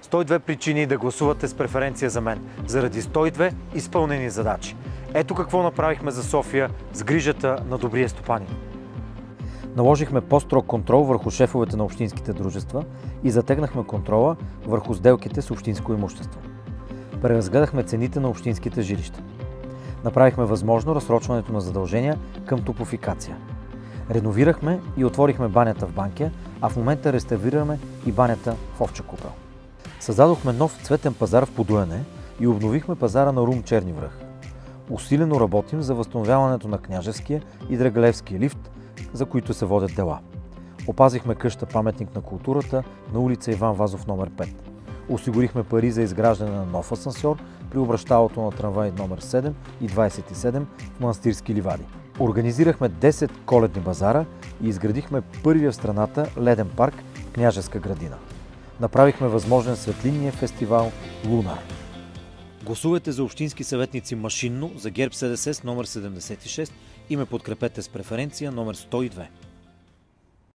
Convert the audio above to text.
102 причини да гласувате с преференция за мен. Заради 102 изпълнени задачи. Ето какво направихме за София с грижата на добрия стопанин. Наложихме по-строг контрол върху шефовете на общинските дружества и затегнахме контрола върху сделките с общинско имущество. Преразгледахме цените на общинските жилища. Направихме възможно разсрочването на задължения към Топлофикация. Реновирахме и отворихме банята в Банкя, а в момента реставрираме и банята в Овча купел. Създадохме нов цветен пазар в Подуяне и обновихме пазара на Рум Черни връх. Усилено работим за възстановяването на Княжеския и Драгалевския лифт, за които се водят дела. Опазихме къща паметник на културата на улица Иван Вазов номер 5. Осигурихме пари за изграждане на нов асансьор при обращалото на трамвай номер 7 и 27 в Манастирски ливади. Организирахме 10 коледни базара и изградихме първия в страната леден парк в Княжеска градина. Направихме възможен светлинния фестивал Лунар. Гласувайте за общински съветници машинно за ГЕРБ СДС с номер 76 и ме подкрепете с преференция номер 102.